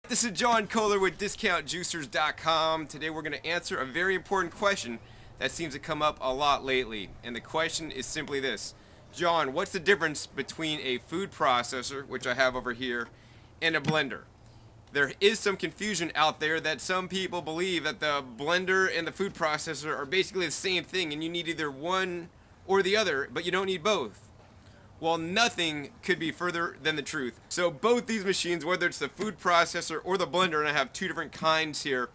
This is John Kohler with DiscountJuicers.com. Today we're going to answer a very important question that seems to come up a lot lately. And the question is simply this. John, what's the difference between a food processor, which I have over here, and a blender? There is some confusion out there that some people believe that the blender and the food processor are basically the same thing and you need either one or the other, but you don't need both. Well, nothing could be further than the truth. So both these machines, whether it's the food processor or the blender, and I have two different kinds here,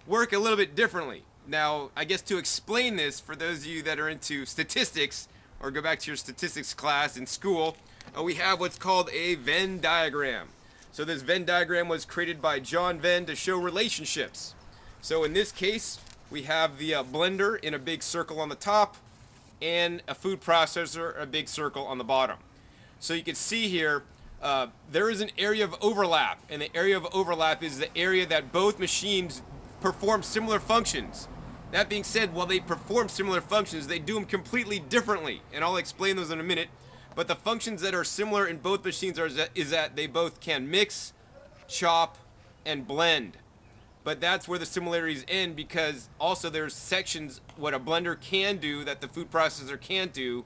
work a little bit differently. Now, I guess to explain this, for those of you that are into statistics, or go back to your statistics class in school, we have what's called a Venn diagram. So this Venn diagram was created by John Venn to show relationships. So in this case, we have the blender in a big circle on the top, and a food processor, a big circle on the bottom. So you can see here, there is an area of overlap, and the area of overlap is the area that both machines perform similar functions. That being said, while they perform similar functions, they do them completely differently, and I'll explain those in a minute. But the functions that are similar in both machines is that they both can mix, chop, and blend. But that's where the similarities end, because also there's sections what a blender can do that the food processor can't do,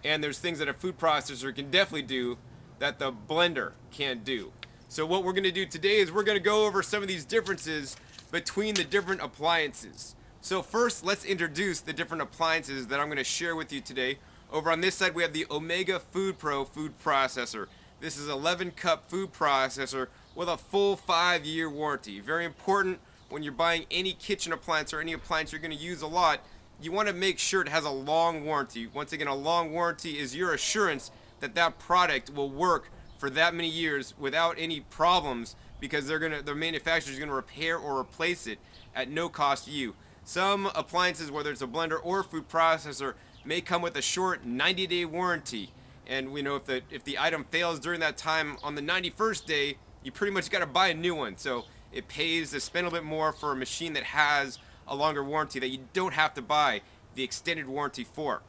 and there's things that a food processor can definitely do that the blender can't do. So what we're going to do today is we're going to go over some of these differences between the different appliances. So first, let's introduce the different appliances that I'm going to share with you today. Over on this side, we have the Omega Food Pro food processor. This is 11 cup food processor with a full 5-year warranty. Very important when you're buying any kitchen appliance or any appliance you're going to use a lot. You want to make sure it has a long warranty. Once again, a long warranty is your assurance that that product will work for that many years without any problems, because the manufacturer is going to repair or replace it at no cost to you. Some appliances, whether it's a blender or a food processor, may come with a short 90-day warranty. And we know if the item fails during that time on the 91st day, you pretty much got to buy a new one. So it pays to spend a little bit more for a machine that has a longer warranty that you don't have to buy the extended warranty for.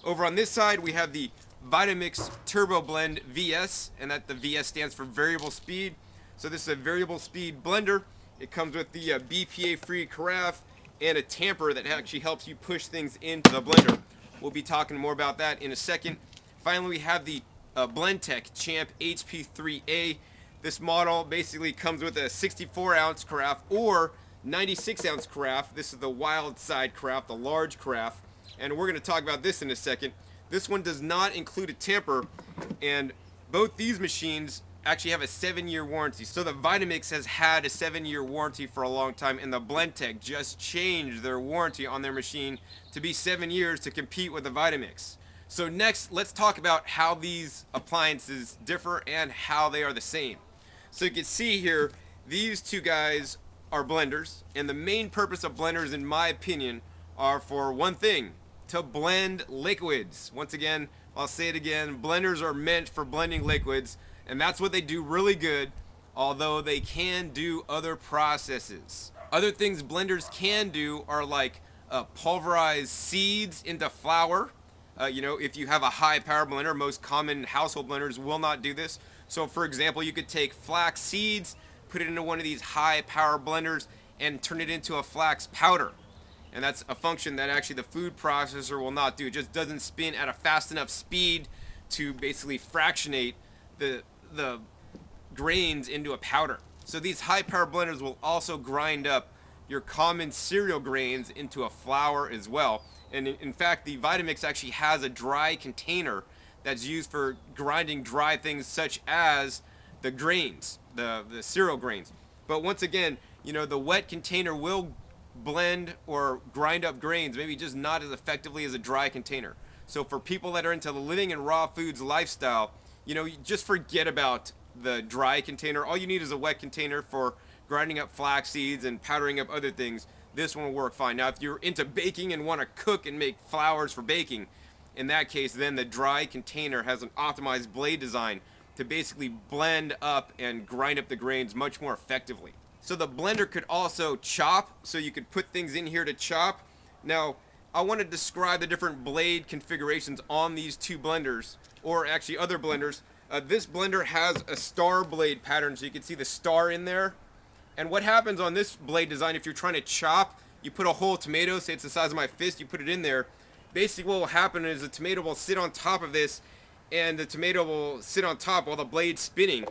Over on this side, we have the Vitamix Turbo Blend VS, and that the VS stands for variable speed. So this is a variable speed blender. It comes with the BPA-free carafe and a tamper that actually helps you push things into the blender. We'll be talking more about that in a second. Finally, we have the Blendtec Champ HP3A. This model basically comes with a 64-ounce carafe or 96-ounce carafe. This is the wild side carafe, the large carafe, and we're going to talk about this in a second. This one does not include a tamper, and both these machines actually have a 7-year warranty. So the Vitamix has had a 7-year warranty for a long time, and the Blendtec just changed their warranty on their machine to be 7 years to compete with the Vitamix. So next, let's talk about how these appliances differ and how they are the same. So you can see here, these two guys are blenders, and the main purpose of blenders, in my opinion, are for one thing: to blend liquids. Once again, I'll say it again, blenders are meant for blending liquids, and that's what they do really good, although they can do other processes. Other things blenders can do are like pulverize seeds into flour. If you have a high power blender, most common household blenders will not do this. So for example, you could take flax seeds, put it into one of these high power blenders, and turn it into a flax powder. And that's a function that actually the food processor will not do. It just doesn't spin at a fast enough speed to basically fractionate the grains into a powder. So these high power blenders will also grind up your common cereal grains into a flour as well. And in fact, the Vitamix actually has a dry container that's used for grinding dry things such as the grains, the cereal grains. But once again, the wet container will blend or grind up grains, maybe just not as effectively as a dry container. So for people that are into the living in raw foods lifestyle, you just forget about the dry container. All you need is a wet container for grinding up flax seeds and powdering up other things. This one will work fine. Now, if you're into baking and want to cook and make flours for baking, in that case, then the dry container has an optimized blade design to basically blend up and grind up the grains much more effectively. So the blender could also chop, so you could put things in here to chop. Now, I want to describe the different blade configurations on these two blenders, or actually other blenders. This blender has a star blade pattern, so you can see the star in there. And what happens on this blade design, if you're trying to chop, you put a whole tomato, say it's the size of my fist, you put it in there. Basically what will happen is the tomato will sit on top of this, and the tomato will sit on top while the blade's spinning,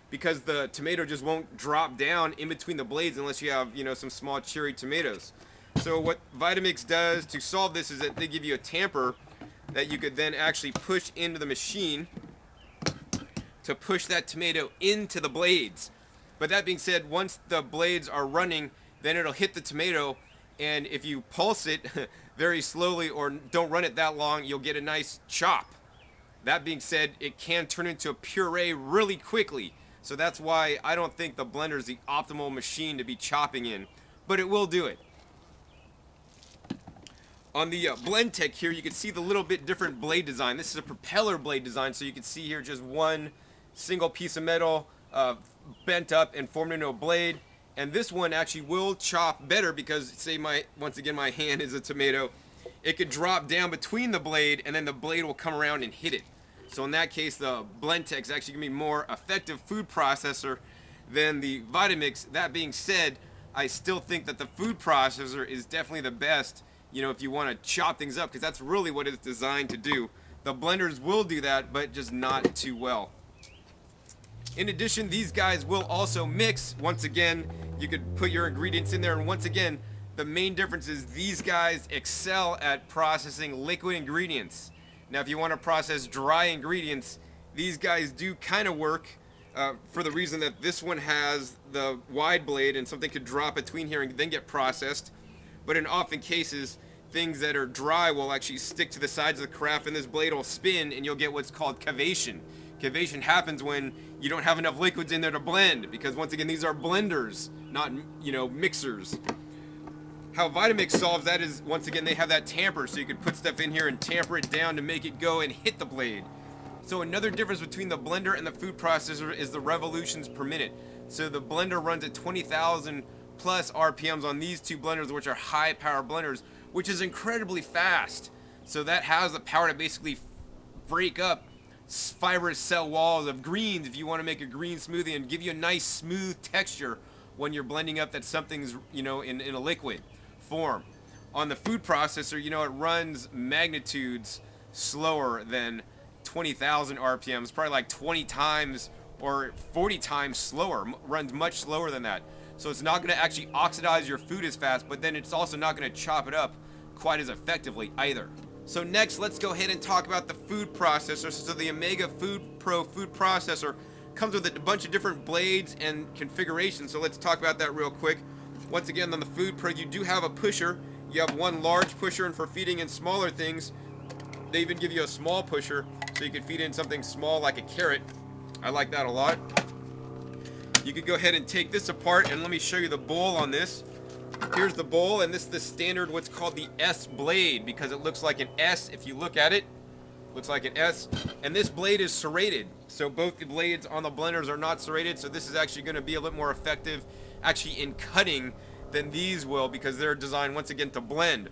because the tomato just won't drop down in between the blades unless you have, some small cherry tomatoes. So what Vitamix does to solve this is that they give you a tamper that you could then actually push into the machine to push that tomato into the blades. But that being said, once the blades are running, then it'll hit the tomato, and if you pulse it very slowly or don't run it that long, you'll get a nice chop. That being said, it can turn into a puree really quickly. So that's why I don't think the blender is the optimal machine to be chopping in, but it will do it. On the Blend Tech here, you can see the little bit different blade design. This is a propeller blade design, so you can see here just one single piece of metal bent up and formed into a blade. And this one actually will chop better because, say once again my hand is a tomato, it could drop down between the blade and then the blade will come around and hit it. So in that case, the Blend Tech is actually going to be more effective food processor than the Vitamix. That being said, I still think that the food processor is definitely the best, if you want to chop things up, because that's really what it's designed to do. The blenders will do that, but just not too well. In addition, these guys will also mix. Once again, you could put your ingredients in there, and once again, the main difference is these guys excel at processing liquid ingredients. Now, if you want to process dry ingredients, these guys do kind of work for the reason that this one has the wide blade and something could drop between here and then get processed. But in often cases, things that are dry will actually stick to the sides of the carafe, and this blade will spin, and you'll get what's called cavation. Cavation happens when you don't have enough liquids in there to blend, because once again, these are blenders, not mixers. How Vitamix solves that is, once again, they have that tamper, so you can put stuff in here and tamper it down to make it go and hit the blade. So another difference between the blender and the food processor is the revolutions per minute. So the blender runs at 20,000 plus RPMs on these two blenders, which are high power blenders, which is incredibly fast. So that has the power to basically break up fibrous cell walls of greens if you want to make a green smoothie and give you a nice smooth texture when you're blending up that something's in a liquid form. On the food processor, it runs magnitudes slower than 20,000 RPMs, probably like 20 times or 40 times slower, runs much slower than that. So it's not going to actually oxidize your food as fast, but then it's also not going to chop it up quite as effectively either. So next, let's go ahead and talk about the food processor. So the Omega Food Pro food processor comes with a bunch of different blades and configurations. So let's talk about that real quick. Once again, on the Food Pro, you do have a pusher. You have one large pusher, and for feeding in smaller things, they even give you a small pusher, so you can feed in something small like a carrot. I like that a lot. You could go ahead and take this apart, and let me show you the bowl on this. Here's the bowl, and this is the standard what's called the S blade, because it looks like an S if you look at it. Looks like an S. And this blade is serrated, so both the blades on the blenders are not serrated, so this is actually going to be a little more effective actually in cutting than these will, because they're designed once again to blend.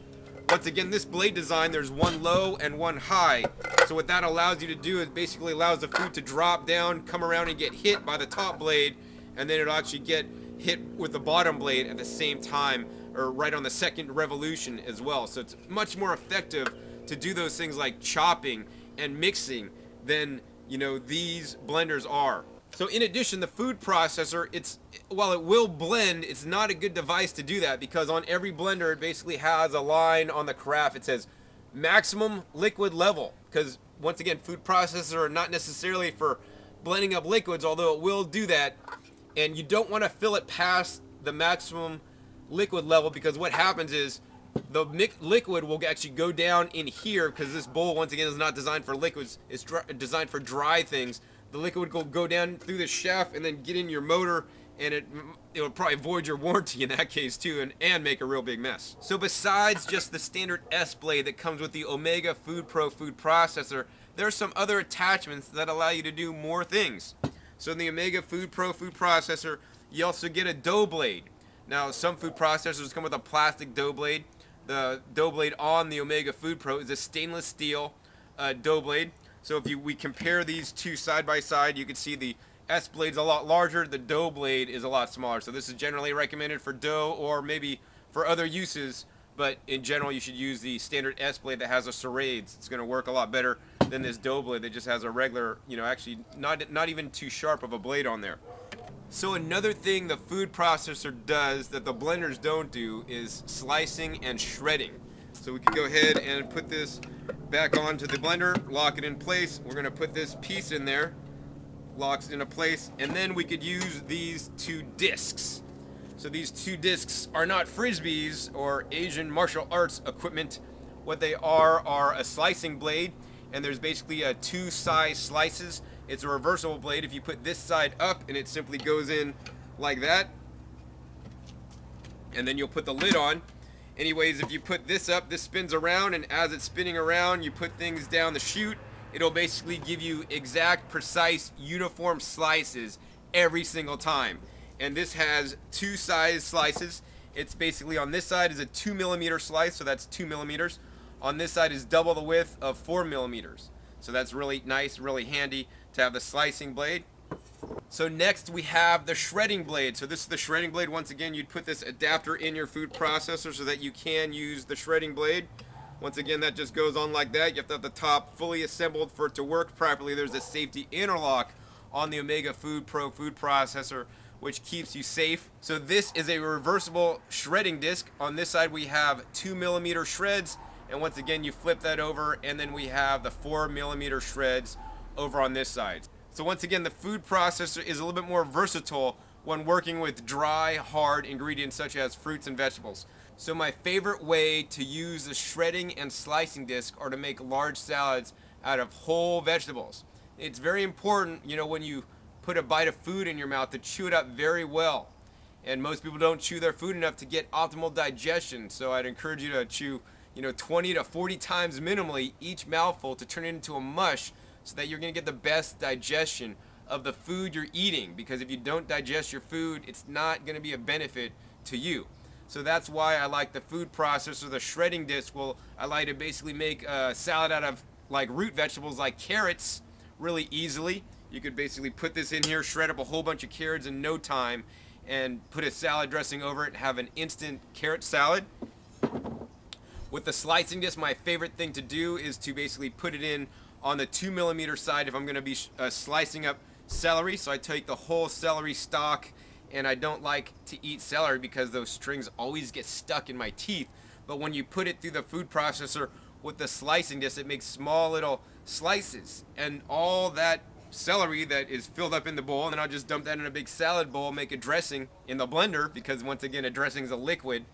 Once again, this blade design, there's one low and one high. So what that allows you to do is basically allows the food to drop down, come around and get hit by the top blade, and then it'll actually get hit with the bottom blade at the same time, or right on the second revolution as well. So it's much more effective to do those things like chopping and mixing than these blenders are. So in addition, the food processor, while it will blend, it's not a good device to do that, because on every blender it basically has a line on the carafe. It says maximum liquid level, because once again, food processors are not necessarily for blending up liquids, although it will do that. And you don't want to fill it past the maximum liquid level, because what happens is the liquid will actually go down in here, because this bowl once again is not designed for liquids, it's designed for dry things. The liquid will go down through the shaft and then get in your motor, and it will probably void your warranty in that case too, and make a real big mess. So besides just the standard S blade that comes with the Omega Food Pro food processor, there are some other attachments that allow you to do more things. So in the Omega Food Pro food processor, you also get a dough blade. Now, some food processors come with a plastic dough blade. The dough blade on the Omega Food Pro is a stainless steel dough blade. So if we compare these two side by side, you can see the S blade's a lot larger, the dough blade is a lot smaller. So this is generally recommended for dough or maybe for other uses, but in general you should use the standard S blade that has a serrades. It's going to work a lot better than this dough blade that just has a regular, actually not even too sharp of a blade on there. So another thing the food processor does that the blenders don't do is slicing and shredding. So we can go ahead and put this back onto the blender, lock it in place. We're going to put this piece in there, locks into place, and then we could use these two discs. So these two discs are not frisbees or Asian martial arts equipment. What they are a slicing blade, and there's basically two size slices. It's a reversible blade. If you put this side up and it simply goes in like that, and then you'll put the lid on. Anyways, if you put this up, this spins around, and as it's spinning around, you put things down the chute. It'll basically give you exact, precise, uniform slices every single time. And this has two size slices. It's basically on this side is a 2mm slice, so that's 2mm. On this side is double the width of 4mm. So that's really nice, really handy to have the slicing blade. So next we have the shredding blade. So this is the shredding blade. Once again, you'd put this adapter in your food processor so that you can use the shredding blade. Once again, that just goes on like that. You have to have the top fully assembled for it to work properly. There's a safety interlock on the Omega Food Pro food processor, which keeps you safe. So this is a reversible shredding disc. On this side we have 2mm shreds, and once again you flip that over, and then we have the 4mm shreds over on this side. So once again, the food processor is a little bit more versatile when working with dry, hard ingredients such as fruits and vegetables. So my favorite way to use the shredding and slicing disc are to make large salads out of whole vegetables. It's very important, when you put a bite of food in your mouth, to chew it up very well. And most people don't chew their food enough to get optimal digestion. So I'd encourage you to chew, 20 to 40 times minimally each mouthful to turn it into a mush, so that you're going to get the best digestion of the food you're eating. Because if you don't digest your food, it's not going to be a benefit to you. So that's why I like the food processor. The shredding disc will allow you to basically make a salad out of like root vegetables like carrots really easily. You could basically put this in here, shred up a whole bunch of carrots in no time, and put a salad dressing over it and have an instant carrot salad. With the slicing disc, my favorite thing to do is to basically put it in on the 2mm side if I'm going to be slicing up celery. So I take the whole celery stalk, and I don't like to eat celery because those strings always get stuck in my teeth. But when you put it through the food processor with the slicing disc, it makes small little slices, and all that celery that is filled up in the bowl, and then I'll just dump that in a big salad bowl, make a dressing in the blender, because once again a dressing is a liquid,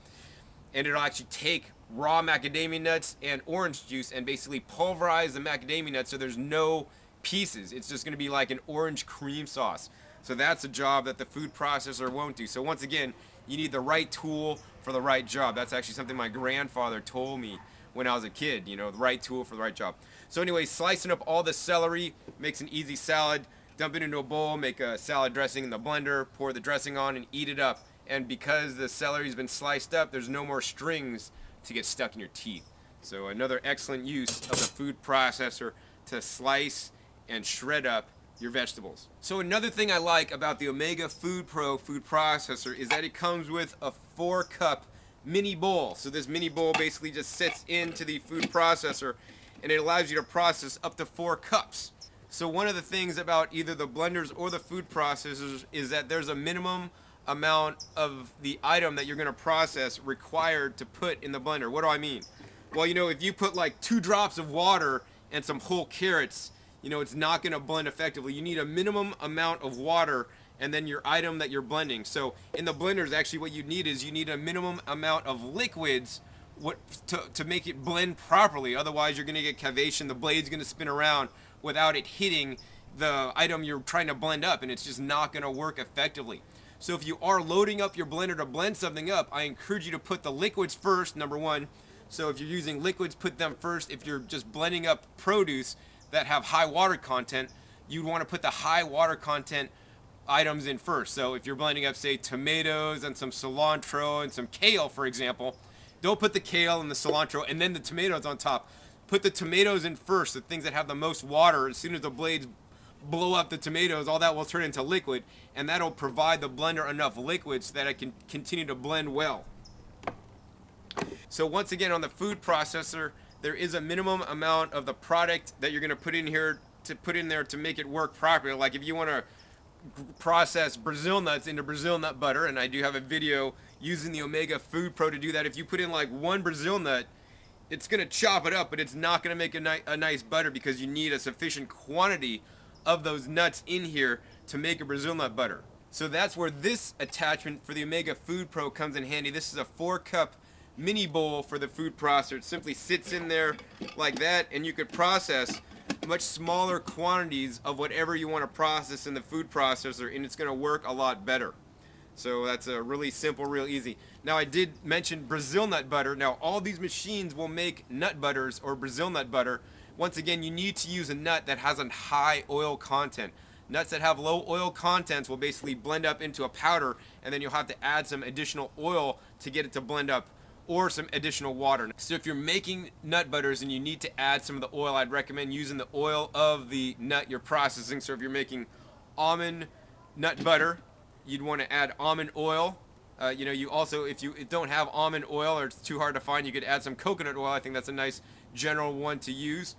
and it'll actually take raw macadamia nuts and orange juice and basically pulverize the macadamia nuts so there's no pieces. It's just going to be like an orange cream sauce. So that's a job that the food processor won't do. So once again, you need the right tool for the right job. That's actually something my grandfather told me when I was a kid, the right tool for the right job. So anyway, slicing up all the celery makes an easy salad. Dump it into a bowl, make a salad dressing in the blender, pour the dressing on, and eat it up. And because the celery's been sliced up, there's no more strings to get stuck in your teeth. So another excellent use of the food processor to slice and shred up your vegetables. So another thing I like about the Omega Food Pro food processor is that it comes with a 4-cup mini bowl. So this mini bowl basically just sits into the food processor, and it allows you to process up to 4 cups. So one of the things about either the blenders or the food processors is that there's a minimum amount of the item that you're going to process required to put in the blender. What do I mean? Well, if you put like 2 drops of water and some whole carrots, it's not going to blend effectively. You need a minimum amount of water and then your item that you're blending. So in the blenders, actually what you need is you need a minimum amount of liquids to make it blend properly. Otherwise you're going to get cavation. The blade's going to spin around without it hitting the item you're trying to blend up, and it's just not going to work effectively. So if you are loading up your blender to blend something up, I encourage you to put the liquids first, number one. So if you're using liquids, put them first. If you're just blending up produce that have high water content, you'd want to put the high water content items in first. So if you're blending up, say, tomatoes and some cilantro and some kale, for example, don't put the kale and the cilantro and then the tomatoes on top. Put the tomatoes in first, the things that have the most water. As soon as the blades blow up the tomatoes, all that will turn into liquid, and that'll provide the blender enough liquid so that it can continue to blend well. So once again, on the food processor, there is a minimum amount of the product that you're going to put in here to put in there to make it work properly. Like if you want to process Brazil nuts into Brazil nut butter, and I do have a video using the Omega Food Pro to do that. If you put in like one Brazil nut, it's going to chop it up, but it's not going to make a nice butter because you need a sufficient quantity of those nuts in here to make a Brazil nut butter. So that's where this attachment for the Omega Food Pro comes in handy. This is a 4-cup mini bowl for the food processor. It simply sits in there like that, and you could process much smaller quantities of whatever you want to process in the food processor, and it's going to work a lot better. So that's a really simple, real easy. Now I did mention Brazil nut butter. Now all these machines will make nut butters or Brazil nut butter. Once again, you need to use a nut that has a high oil content. Nuts that have low oil contents will basically blend up into a powder, and then you'll have to add some additional oil to get it to blend up, or some additional water. So if you're making nut butters and you need to add some of the oil, I'd recommend using the oil of the nut you're processing. So if you're making almond nut butter, you'd want to add almond oil. You also, if you don't have almond oil or it's too hard to find, you could add some coconut oil. I think that's a nice general one to use.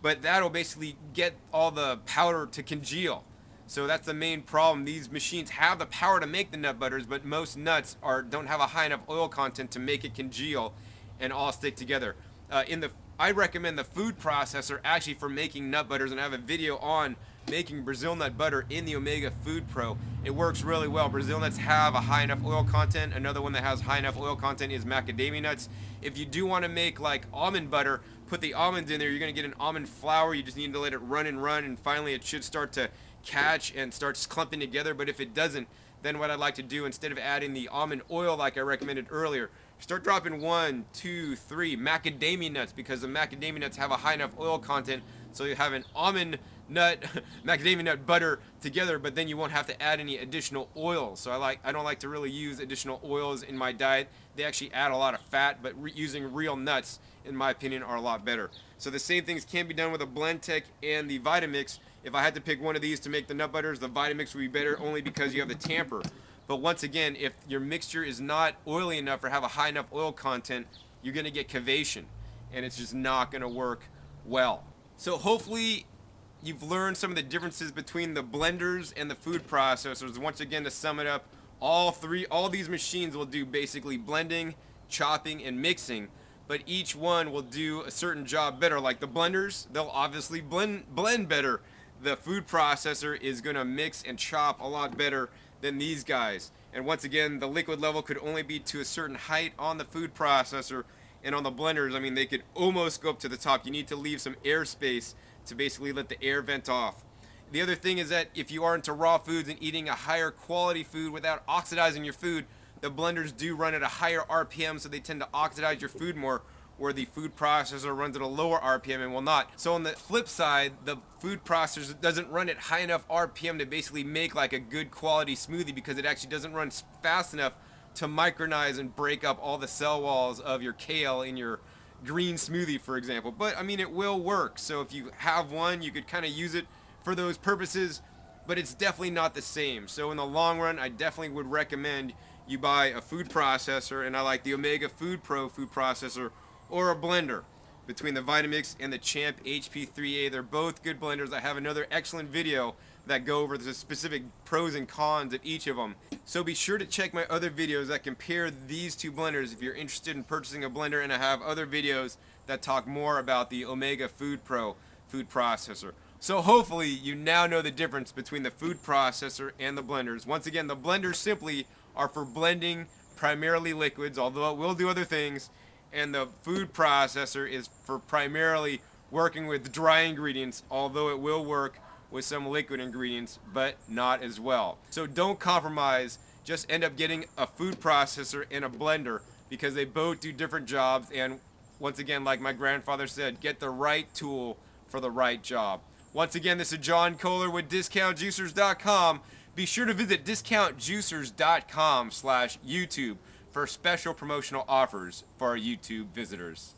But that'll basically get all the powder to congeal. So that's the main problem. These machines have the power to make the nut butters, but most nuts don't have a high enough oil content to make it congeal and all stick together. I recommend the food processor actually for making nut butters, and I have a video on making Brazil nut butter in the Omega Food Pro. It works really well. Brazil nuts have a high enough oil content. Another one that has high enough oil content is macadamia nuts. If you do want to make like almond butter, put the almonds in there. You're going to get an almond flour. You just need to let it run, and finally it should start to catch and starts clumping together. But if it doesn't, then what I'd like to do, instead of adding the almond oil like I recommended earlier, start dropping 1, 2, 3 macadamia nuts, because the macadamia nuts have a high enough oil content, so you have an almond nut macadamia nut butter together, but then you won't have to add any additional oil. So I don't like to really use additional oils in my diet. They actually add a lot of fat, but using real nuts, in my opinion, are a lot better. So the same things can be done with a Blendtec and the Vitamix. If I had to pick one of these to make the nut butters, the Vitamix would be better, only because you have the tamper. But once again, if your mixture is not oily enough or have a high enough oil content, you're going to get cavation, and it's just not going to work well. So hopefully you've learned some of the differences between the blenders and the food processors. Once again, to sum it up, all these machines will do basically blending, chopping, and mixing, but each one will do a certain job better. Like the blenders, they'll obviously blend better. The food processor is going to mix and chop a lot better than these guys. And once again, the liquid level could only be to a certain height on the food processor, and on the blenders, I mean, they could almost go up to the top. You need to leave some airspace to basically let the air vent off. The other thing is that if you are into raw foods and eating a higher quality food without oxidizing your food, the blenders do run at a higher RPM, so they tend to oxidize your food more, where the food processor runs at a lower RPM and will not. So on the flip side, the food processor doesn't run at high enough RPM to basically make like a good quality smoothie, because it actually doesn't run fast enough to micronize and break up all the cell walls of your kale in your green smoothie, for example. But I mean, it will work. So if you have one, you could kind of use it for those purposes, but it's definitely not the same. So in the long run, I definitely would recommend you buy a food processor, and I like the Omega Food Pro food processor, or a blender. Between the Vitamix and the Champ HP3A, they're both good blenders. I have another excellent video that go over the specific pros and cons of each of them. So be sure to check my other videos that compare these two blenders if you're interested in purchasing a blender, and I have other videos that talk more about the Omega Food Pro food processor. So hopefully you now know the difference between the food processor and the blenders. Once again, the blenders simply are for blending primarily liquids, although it will do other things, and the food processor is for primarily working with dry ingredients, although it will work with some liquid ingredients, but not as well. So don't compromise, just end up getting a food processor and a blender, because they both do different jobs, and once again, like my grandfather said, get the right tool for the right job. Once again, this is John Kohler with DiscountJuicers.com. Be sure to visit DiscountJuicers.com/YouTube for special promotional offers for our YouTube visitors.